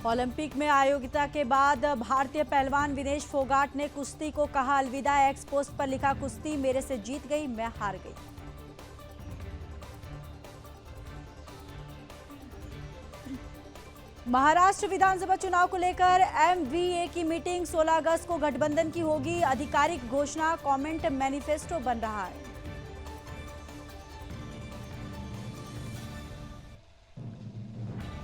Olympic में अयोग्यता के बाद भारतीय पहलवान विनेश फोगाट ने कुश्ती को कहा अलविदा। एक्स पोस्ट पर लिखा, कुश्ती मेरे से जीत गई, मैं हार गई। महाराष्ट्र विधानसभा चुनाव को लेकर एमवीए की मीटिंग 16 अगस्त को गठबंधन की होगी। आधिकारिक घोषणा कमेंट मैनिफेस्टो बन रहा है।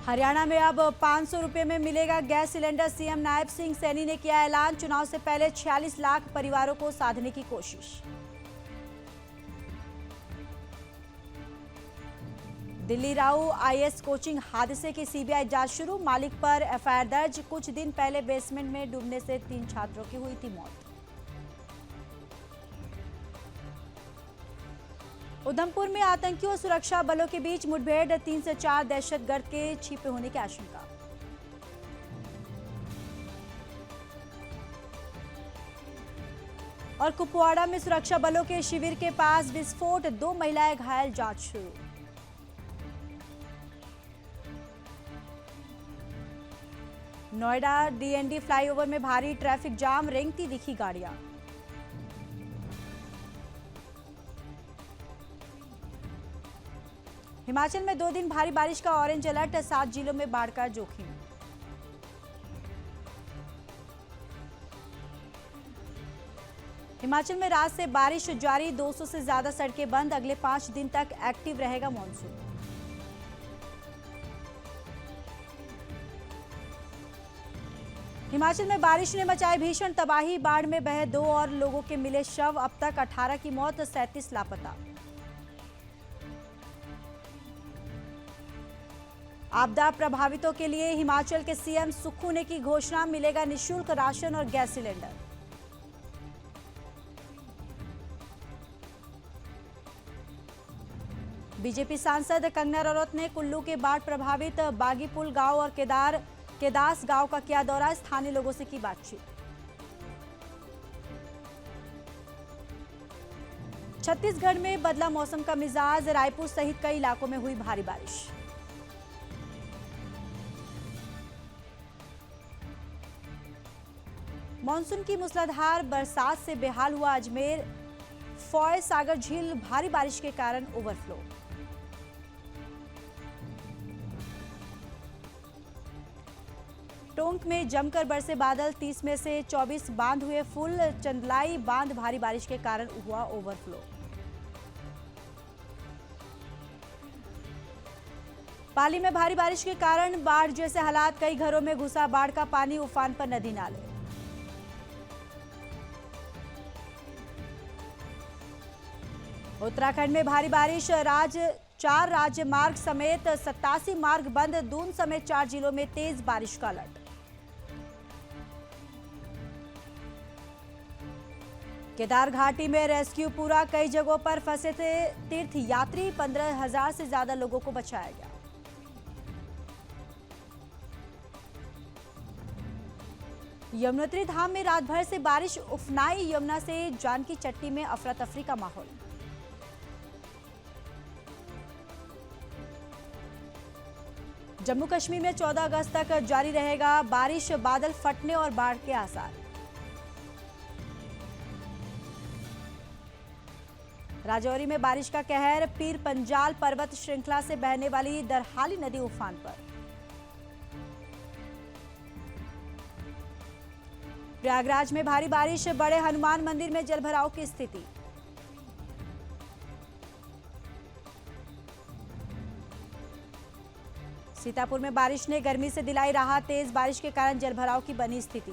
हरियाणा में अब 500 रुपये में मिलेगा gas cylinder. CM Nayab Singh Saini ने किया ऐलान। चुनाव से पहले 46 लाख परिवारों को साधने की कोशिश। दिल्ली राऊ आईएएस कोचिंग हादसे की सीबीआई जांच शुरू। मालिक पर एफआईआर दर्ज। कुछ दिन पहले बेसमेंट में डूबने से 3 छात्रों की हुई थी मौत। उधमपुर में आतंकियों और सुरक्षा बलों के बीच मुठभेड़। 3 से 4 दहशतगर्द के छिपे होने की आशंका। और कुपवाड़ा में सुरक्षा बलों के शिविर के पास विस्फोट। 2 महिलाएं घायल, जांच शुरू। नोएडा डीएनडी फ्लाईओवर में भारी ट्रैफिक जाम। रेंगती दिखी गाड़ियां। हिमाचल में 2 दिन भारी बारिश का ऑरेंज अलर्ट। 7 जिलों में बाढ़ का जोखिम। हिमाचल में रात से बारिश जारी। 200 से ज्यादा सड़कें बंद। अगले 5 दिन तक एक्टिव रहेगा मॉनसून। हिमाचल में बारिश ने मचाई भीषण तबाही। बाढ़ में बहे 2 और लोगों के मिले शव। अब तक 18 की मौत, 37 लापता। आपदा प्रभावितों के लिए हिमाचल के सीएम सुक्खू ने की घोषणा। मिलेगा निःशुल्क राशन और गैस सिलेंडर। बीजेपी सांसद कंगना रनौत ने कुल्लू के बाढ़ प्रभावित बागीपुल गांव और केदास गांव का किया दौरा। स्थानीय लोगों से की बातचीत। छत्तीसगढ़ में बदला मौसम का मिजाज। रायपुर सहित कई इलाकों में हुई भारी बारिश। मानसून की मूसलाधार बरसात से बेहाल हुआ अजमेर। फॉय सागर झील भारी बारिश के कारण ओवरफ्लो। टोंक में जमकर बरसे बादल। 30 में से 24 बांध हुए फुल। चंदलाई बांध भारी बारिश के कारण हुआ ओवरफ्लो। पाली में भारी बारिश के कारण बाढ़ जैसे हालात। कई घरों में घुसा बाढ़ का पानी। उफान पर नदी नाले। उत्तराखंड में भारी बारिश। 4 राज्य मार्ग समेत 87 मार्ग बंद। दून समेत 4 जिलों में तेज बारिश का अलर्ट। केदार घाटी में रेस्क्यू पूरा। कई जगहों पर फंसे थे तीर्थ यात्री। 15,000 से ज्यादा लोगों को बचाया गया। यमुनोत्री धाम में रात भर से बारिश। उफनाई यमुना से जानकी चट्टी में अफरा तफरी का माहौल। जम्मू कश्मीर में 14 अगस्त तक जारी रहेगा बारिश। बादल फटने और बाढ़ के आसार। राजौरी में बारिश का कहर। पीर पंजाल पर्वत श्रृंखला से बहने वाली दरहाली नदी उफान पर। प्रयागराज में भारी बारिश। बड़े हनुमान मंदिर में जलभराव की स्थिति। सीतापुर में बारिश ने गर्मी से दिलाई राहत। तेज बारिश के कारण जलभराव की बनी स्थिति।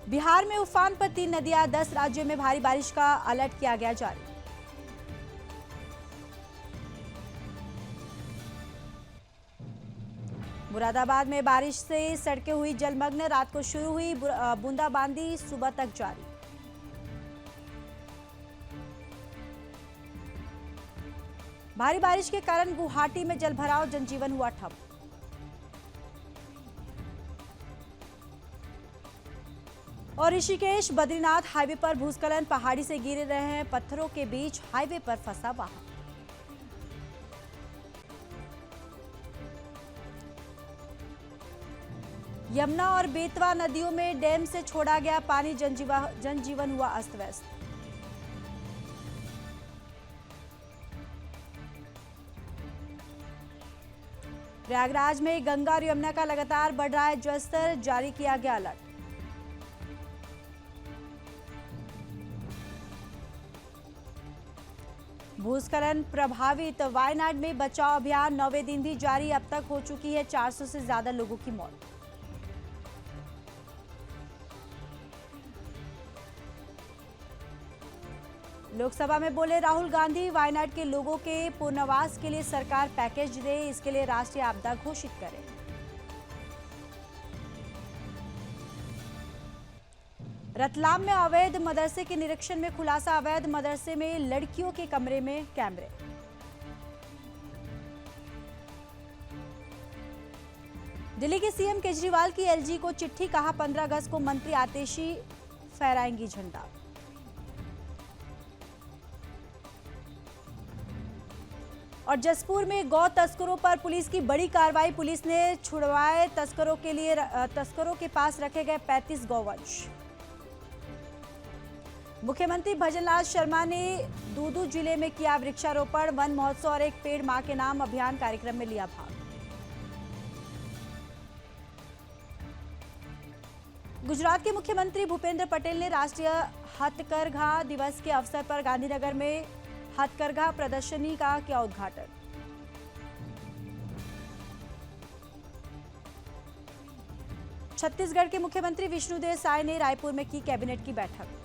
बिहार में उफान पर 3 नदियां। 10 राज्यों में भारी बारिश का अलर्ट किया गया जारी। मुरादाबाद में बारिश से सड़कें हुई जलमग्न। रात को शुरू हुई बूंदाबांदी, सुबह तक जारी। भारी बारिश के कारण गुवाहाटी में जलभराव। जनजीवन हुआ ठप। और ऋषिकेश बद्रीनाथ हाईवे पर भूस्खलन। पहाड़ी से गिर रहे हैं पत्थरों के बीच हाईवे पर फंसा वाहन। यमुना और बेतवा नदियों में डैम से छोड़ा गया पानी, जनजीवन हुआ अस्त व्यस्त। प्रयागराज में गंगा और यमुना का लगातार बढ़ रहा है जलस्तर, जारी किया गया अलर्ट। भूस्खलन प्रभावित वायनाड में बचाव अभियान 9वें दिन भी जारी, अब तक हो चुकी है 400 से ज्यादा लोगों की मौत। लोकसभा में बोले राहुल गांधी, वायनाड के लोगों के पुनर्वास के लिए सरकार पैकेज दे, इसके लिए राष्ट्रीय आपदा घोषित करे। रतलाम में अवैध मदरसे के निरीक्षण में खुलासा, अवैध मदरसे में लड़कियों के कमरे में कैमरे। दिल्ली के सीएम केजरीवाल की एलजी को चिट्ठी, कहा 15 अगस्त को मंत्री आतिशी फहराएंगी झंडा। और जसपुर में गौ तस्करों पर पुलिस की बड़ी कार्रवाई, पुलिस ने छुड़वाए तस्करों के पास रखे गए 35 गौवंश। मुख्यमंत्री भजनलाल शर्मा ने दूदू जिले में किया वृक्षारोपण, वन महोत्सव और एक पेड़ मां के नाम अभियान कार्यक्रम में लिया भाग। गुजरात के मुख्यमंत्री भूपेंद्र पटेल ने राष्ट्रीय हथकरघा दिवस के अवसर पर गांधीनगर में हथकरघा प्रदर्शनी का किया उद्घाटन। छत्तीसगढ़ के मुख्यमंत्री विष्णुदेव साय ने रायपुर में की कैबिनेट की बैठक।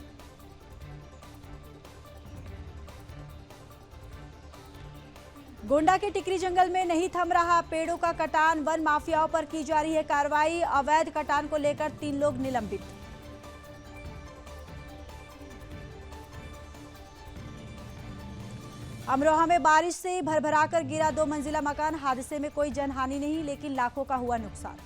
गोंडा के टिकरी जंगल में नहीं थम रहा पेड़ों का कटान, वन माफियाओं पर की जा रही है कार्रवाई, अवैध कटान को लेकर 3 लोग निलंबित। अमरोहा में बारिश से भरभराकर गिरा 2 मंजिला मकान, हादसे में कोई जनहानि नहीं, लेकिन लाखों का हुआ नुकसान।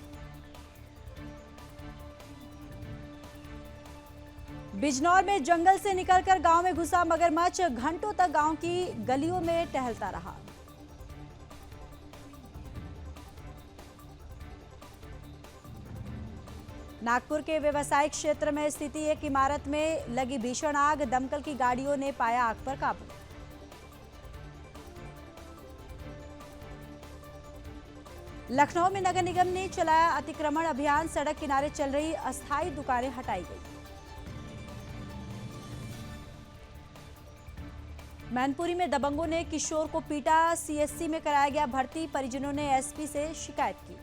बिजनौर में जंगल से निकलकर गांव में घुसा मगरमच्छ, घंटों तक गांव की गलियों में टहलता रहा। नागपुर के व्यवसायिक क्षेत्र में स्थिति एक इमारत में लगी भीषण आग, दमकल की गाड़ियों ने पाया आग पर काबू। लखनऊ में नगर निगम ने चलाया अतिक्रमण अभियान, सड़क किनारे चल रही अस्थायी दुकानें हटाई गई। मैनपुरी में दबंगों ने किशोर को पीटा, सीएससी में कराया गया भर्ती, परिजनों ने एसपी से शिकायत की।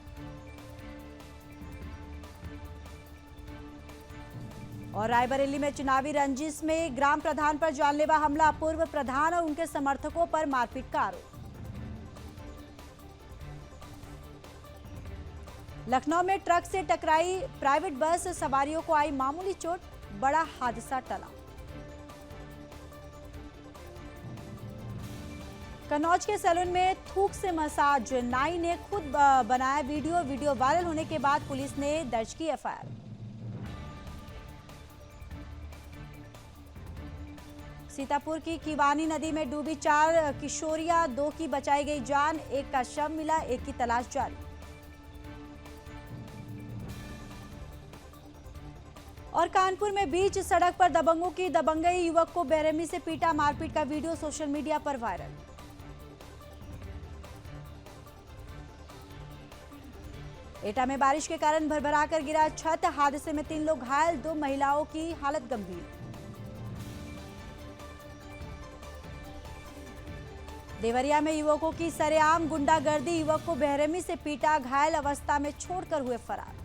और रायबरेली में चुनावी रंजिश में ग्राम प्रधान पर जानलेवा हमला, पूर्व प्रधान और उनके समर्थकों पर मारपीट का आरोप। लखनऊ में ट्रक से टकराई प्राइवेट बस, सवारियों को आई मामूली चोट, बड़ा हादसा टला। कन्नौज के सैलून में थूक से मसाज, नाई ने खुद बनाया वीडियो वायरल होने के बाद पुलिस ने दर्ज की एफआईआर। सीतापुर की किवानी नदी में डूबी 4 किशोरियां, 2 की बचाई गई जान, एक का शव मिला, एक की तलाश जारी। और कानपुर में बीच सड़क पर दबंगों की दबंगई, युवक को बेरहमी से पीटा, मारपीट का वीडियो सोशल मीडिया पर वायरल। एटा में बारिश के कारण भरभराकर गिरा छत, हादसे में 3 लोग घायल, 2 महिलाओं की हालत गंभीर। देवरिया में युवकों की सरेआम गुंडागर्दी, युवक को बेरहमी से पीटा, घायल अवस्था में छोड़कर हुए फरार।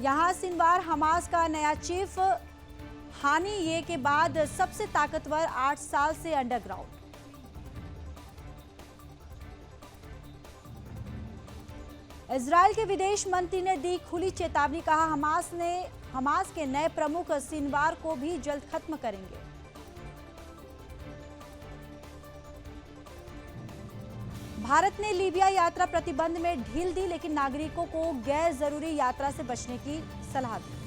यहां सिनवार हमास का नया चीफ, हानि ये के बाद सबसे ताकतवर 8 साल से अंडरग्राउंड। इजरायल के विदेश मंत्री ने दी खुली चेतावनी, कहा हमास के नए प्रमुख सिनवार को भी जल्द खत्म करेंगे। भारत ने लीबिया यात्रा प्रतिबंध में ढील दी, लेकिन नागरिकों को गैर जरूरी यात्रा से बचने की सलाह दी।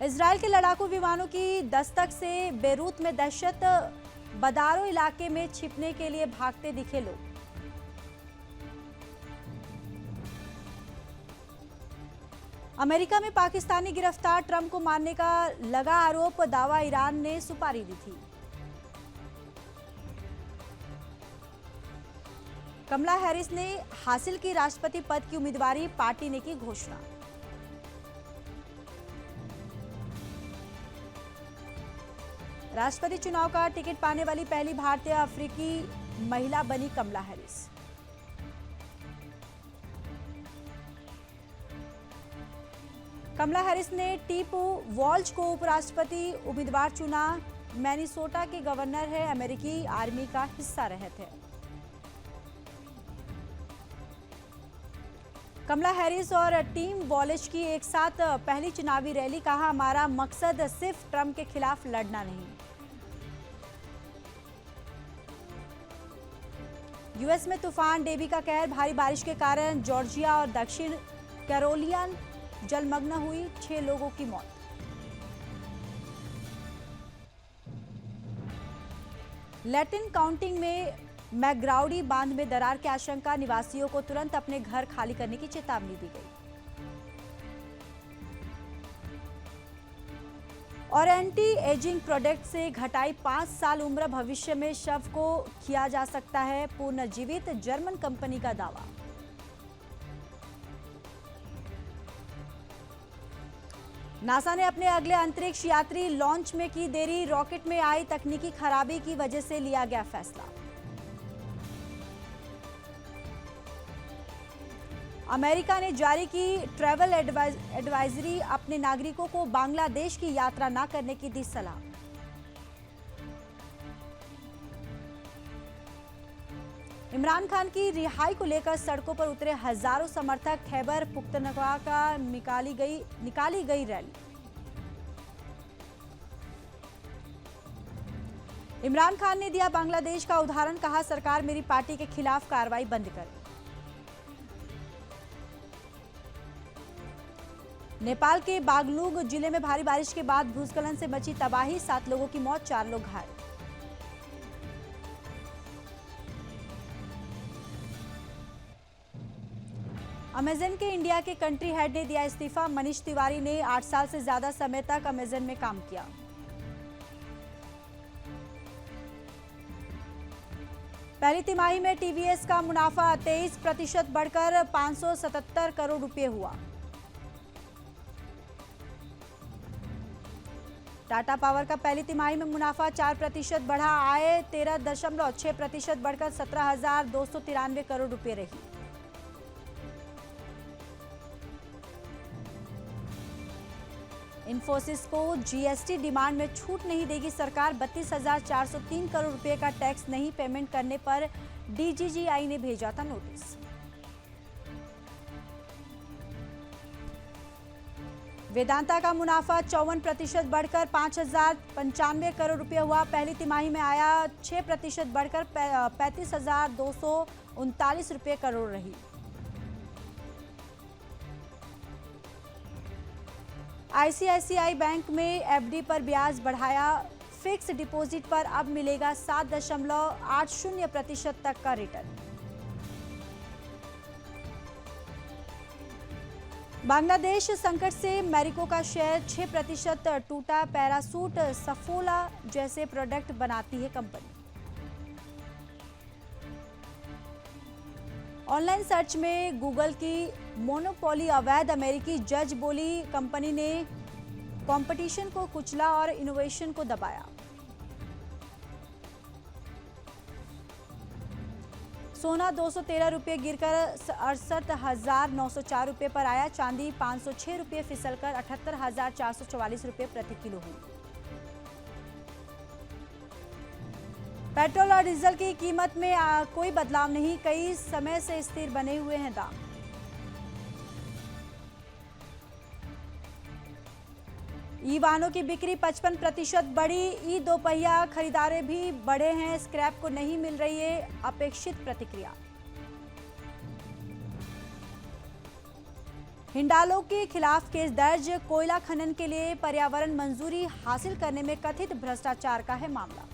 इजराइल के लड़ाकू विमानों की दस्तक से बेरूत में दहशत, बदारो इलाके में छिपने के लिए भागते दिखे लोग। अमेरिका में पाकिस्तानी गिरफ्तार, ट्रंप को मारने का लगा आरोप, दावा ईरान ने सुपारी दी थी। कमला हैरिस ने हासिल की राष्ट्रपति पद की उम्मीदवारी, पार्टी ने की घोषणा। राष्ट्रपति चुनाव का टिकट पाने वाली पहली भारतीय अफ्रीकी महिला बनी कमला हैरिस। कमला हैरिस ने टीपू वॉल्ज को उपराष्ट्रपति उम्मीदवार चुना। मैनिसोटा के गवर्नर है, अमेरिकी आर्मी का हिस्सा रहे थे। कमला हैरिस और टीम वॉलेज की एक साथ पहली चुनावी रैली, कहा हमारा मकसद सिर्फ ट्रंप के खिलाफ लड़ना नहीं। यूएस में तूफान डेबी का कहर, भारी बारिश के कारण जॉर्जिया और दक्षिण कैरोलिना जलमग्न हुई, 6 लोगों की मौत। लैटिन काउंटिंग में मैकग्राउडी बांध में दरार की आशंका, निवासियों को तुरंत अपने घर खाली करने की चेतावनी दी गई। और एंटी एजिंग प्रोडक्ट से घटाई 5 साल उम्र, भविष्य में शव को किया जा सकता है पुनर्जीवित, जर्मन कंपनी का दावा। नासा ने अपने अगले अंतरिक्ष यात्री लॉन्च में की देरी, रॉकेट में आई तकनीकी खराबी की वजह से लिया गया फैसला। अमेरिका ने जारी की ट्रैवल एडवाइजरी, अपने नागरिकों को बांग्लादेश की यात्रा न करने की दी सलाह। इमरान खान की रिहाई को लेकर सड़कों पर उतरे हजारों समर्थक, खैबर पुख्तनख्वा का निकाली गई रैली। इमरान खान ने दिया बांग्लादेश का उदाहरण, कहा सरकार मेरी पार्टी के खिलाफ कार्रवाई बंद करे। नेपाल के बागलुग जिले में भारी बारिश के बाद भूस्खलन से मची तबाही, 7 लोगों की मौत, 4 लोग घायल। अमेजन के इंडिया के कंट्री हेड ने दिया इस्तीफा, मनीष तिवारी ने 8 साल से ज्यादा समय तक अमेजन में काम किया। पहली तिमाही में टीवीएस का मुनाफा 23% बढ़कर 577 करोड़ रुपए हुआ। टाटा पावर का पहली तिमाही में मुनाफा 4% बढ़ा, आय 13.6% बढ़कर 17,293 करोड़ रुपए रही। इन्फोसिस को जीएसटी डिमांड में छूट नहीं देगी सरकार, 32,403 करोड़ रुपए का टैक्स नहीं पेमेंट करने पर डीजीजीआई ने भेजा था नोटिस। वेदांता का मुनाफा 54% बढ़कर 5,095 करोड़ रुपए हुआ। पहली तिमाही में आया 6% बढ़कर 35,239 रुपए करोड़ रही। आईसीआईसीआई बैंक में एफडी पर ब्याज बढ़ाया, फिक्स डिपॉजिट पर अब मिलेगा 7.80% तक का रिटर्न। बांग्लादेश संकट से मैरिको का शेयर 6% टूटा, पैरासूट, सफोला जैसे प्रोडक्ट बनाती है कंपनी। ऑनलाइन सर्च में गूगल की मोनोपोली अवैध, अमेरिकी जज बोली कंपनी ने कंपटीशन को कुचला और इनोवेशन को दबाया। सोना 213 रुपये गिरकर 68,904 रुपये पर आया, चांदी 506 रुपये फिसलकर 78,444 रुपये प्रति किलो हुई। पेट्रोल और डीजल की कीमत में कोई बदलाव नहीं, कई समय से स्थिर बने हुए हैं दाम। ई वाहनों की बिक्री 55% बढ़ी, ई दोपहिया खरीदारे भी बढ़े हैं, स्क्रैप को नहीं मिल रही है अपेक्षित प्रतिक्रिया। हिंडालो के खिलाफ केस दर्ज। कोयला खनन के लिए पर्यावरण मंजूरी हासिल करने में कथित भ्रष्टाचार का है मामला।